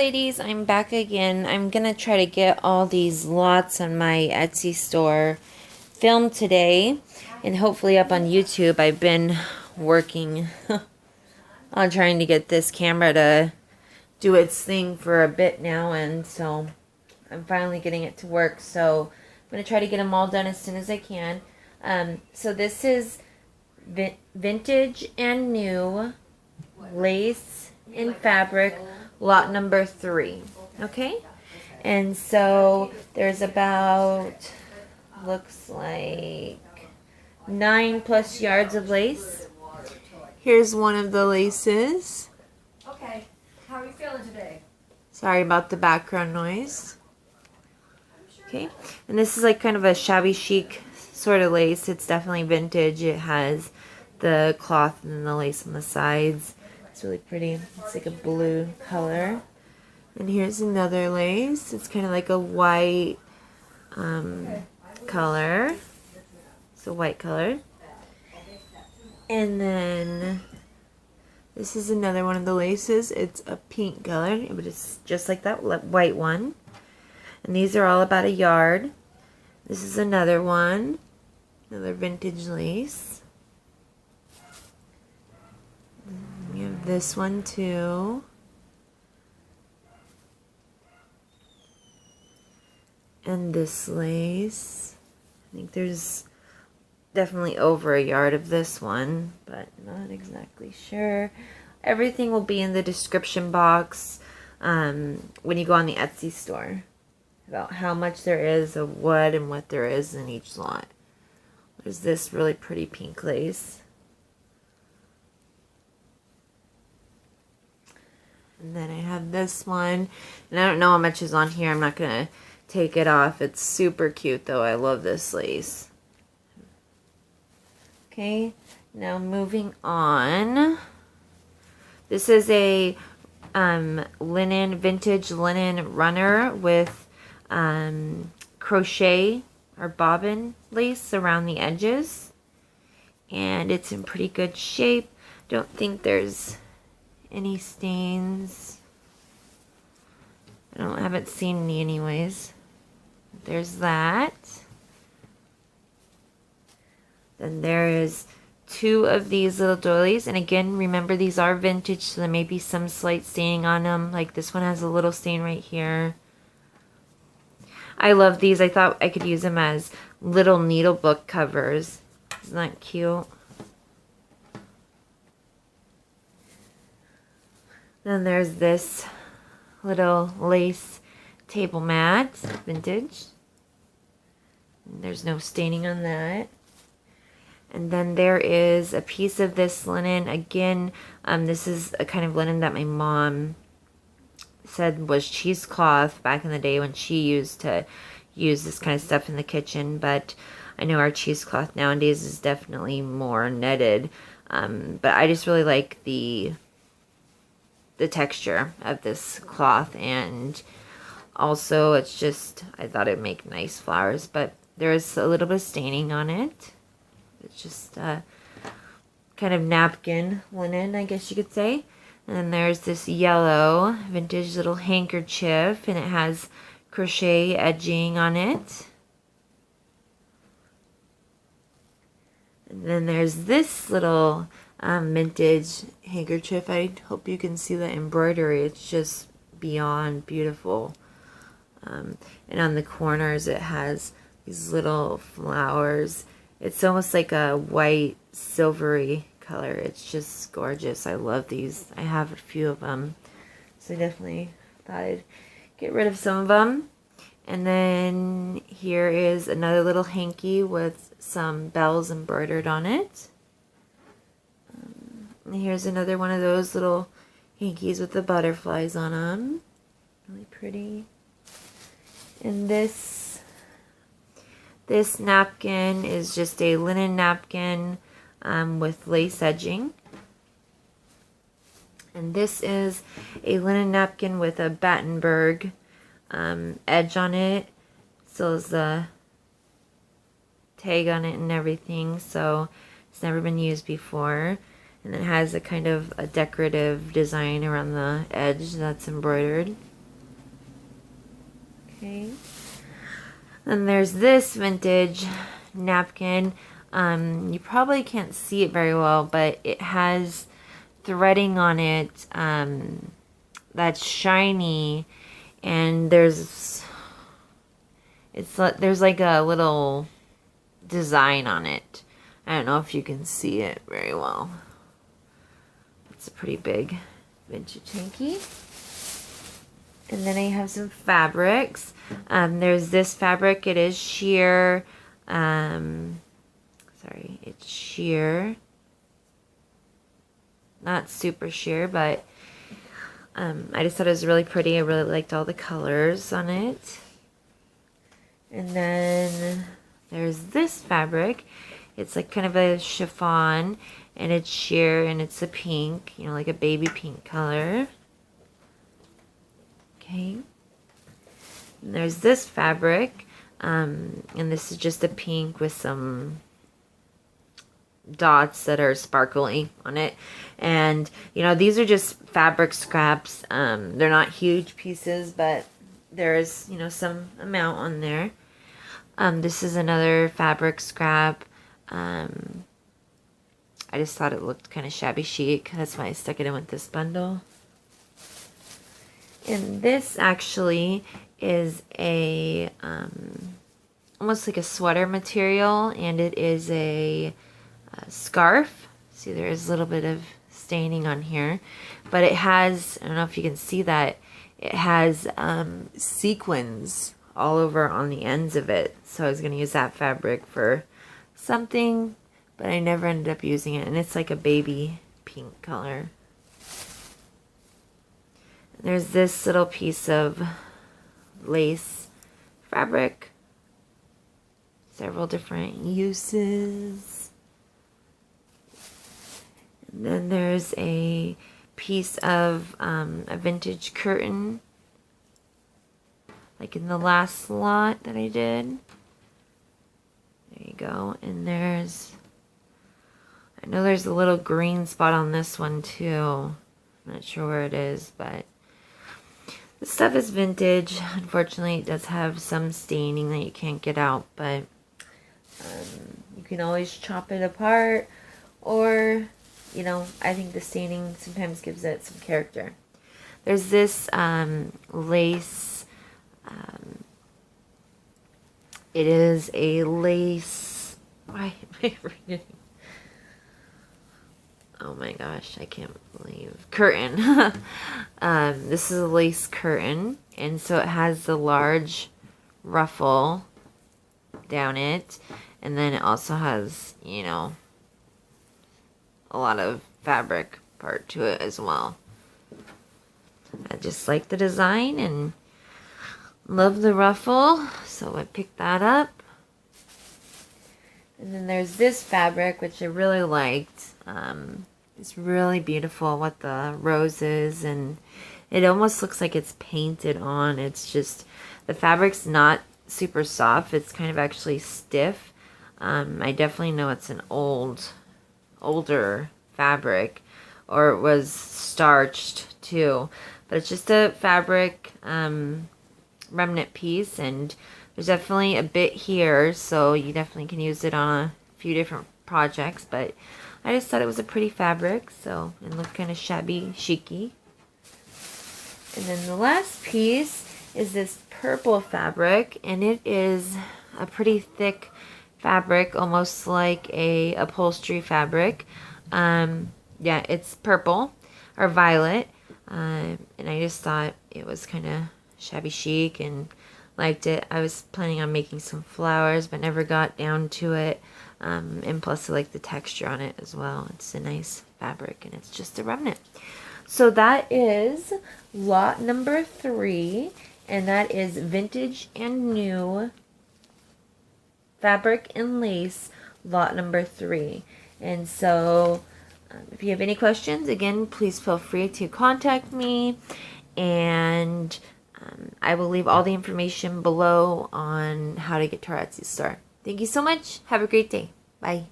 ladies, I'm back again. I'm gonna try to get all these lots on my Etsy store filmed today and hopefully up on YouTube. I've been working on trying to get this camera to do its thing for a bit now, and so I'm finally getting it to work. So I'm gonna try to get them all done as soon as I can. So this is vintage and new lace in fabric, lot number 3. Okay, and so there's about, looks like 9+ yards of lace. Here's one of the laces. Okay, how are you feeling today? Sorry about the background noise. Okay, and this is like kind of a shabby chic sort of lace. It's definitely vintage. It has the cloth and the lace on the sides. It's really pretty. It's like a blue color. And here's another lace. It's kind of like a white color. It's a white color. And then this is another one of the laces. It's a pink color, but it's just like that white one. And these are all about a yard. This is another one. Another vintage lace. We have this one too. And this lace. I think there's definitely over a yard of this one, but not exactly sure. Everything will be in the description box when you go on the Etsy store about how much there is of what and what there is in each lot. There's this really pretty pink lace. And then I have this one, and I don't know how much is on here. I'm not going to take it off. It's super cute though. I love this lace. Okay, now moving on. This is a vintage linen runner with crochet or bobbin lace around the edges. And it's in pretty good shape. Don't think there's any stains. I haven't seen any anyways. There's that. Then there is 2 of these little doilies, and again, remember these are vintage, so there may be some slight staining on them. Like this one has a little stain right here. I love these. I thought I could use them as little needle book covers. Isn't that cute? Then there's this little lace table mat, vintage. And there's no staining on that. And then there is a piece of this linen. Again, this is a kind of linen that my mom said was cheesecloth back in the day when she used to use this kind of stuff in the kitchen. But I know our cheesecloth nowadays is definitely more netted. But I just really like the texture of this cloth, and also it's just, I thought it'd make nice flowers, but there's a little bit of staining on it. It's just kind of napkin linen, I guess you could say. And then there's this yellow vintage little handkerchief, and it has crochet edging on it. And then there's this little vintage handkerchief. I hope you can see the embroidery. It's just beyond beautiful. And on the corners it has these little flowers. It's almost like a white silvery color. It's just gorgeous. I love these. I have a few of them, so I definitely thought I'd get rid of some of them. And then here is another little hanky with some bells embroidered on it. And here's another one of those little hankies with the butterflies on them. Really pretty. And this napkin is just a linen napkin with lace edging. And this is a linen napkin with a Battenberg edge on it. So is the tag on it and everything. So it's never been used before. And it has a kind of a decorative design around the edge that's embroidered. Okay. Then there's this vintage napkin. You probably can't see it very well, but it has threading on it that's shiny, and there's like a little design on it. I don't know if you can see it very well. It's a pretty big vintage hanky. And then I have some fabrics. There's this fabric. It is sheer. Sorry, it's sheer. Not super sheer, but I just thought it was really pretty. I really liked all the colors on it. And then there's this fabric. It's like kind of a chiffon, and it's sheer, and it's a pink, you know, like a baby pink color. Okay. And there's this fabric, and this is just a pink with some dots that are sparkly on it. And you know, these are just fabric scraps. They're not huge pieces, but there's, you know, some amount on there. This is another fabric scrap. I just thought it looked kind of shabby chic. That's why I stuck it in with this bundle. And this actually is a almost like a sweater material, and it is a scarf. See, there is a little bit of staining on here, but it has, I don't know if you can see that, it has sequins all over on the ends of it. So I was going to use that fabric for something, but I never ended up using it, and it's like a baby pink color. There's this little piece of lace fabric. Several different uses. And then there's a piece of a vintage curtain, like in the last lot that I did. There you go. And there's, I know there's a little green spot on this one too. I'm not sure where it is, but this stuff is vintage. Unfortunately, it does have some staining that you can't get out, but you can always chop it apart, or, you know, I think the staining sometimes gives it some character. There's this lace. It is a lace. Why am I forgetting? Oh my gosh, I can't believe. Curtain. This is a lace curtain, and so it has the large ruffle down it, and then it also has, you know, a lot of fabric part to it as well. I just like the design and love the ruffle, so I picked that up. And then there's this fabric, which I really liked. It's really beautiful with the roses, and it almost looks like it's painted on. It's just, the fabric's not super soft. It's kind of actually stiff. I definitely know it's an older fabric, or it was starched too. But it's just a fabric remnant piece, and there's definitely a bit here, so you definitely can use it on a few different projects. But I just thought it was a pretty fabric, so it looked kind of shabby chicy. And then the last piece is this purple fabric, and it is a pretty thick fabric, almost like a upholstery fabric. Yeah, it's purple or violet, and I just thought it was kind of shabby chic and liked it. I was planning on making some flowers, but never got down to it. And plus I like the texture on it as well. It's a nice fabric, and it's just a remnant. So that is lot number 3, and that is vintage and new fabric and lace, lot number 3. And so if you have any questions, again, please feel free to contact me, and I will leave all the information below on how to get to our Etsy store. Thank you so much. Have a great day. Bye.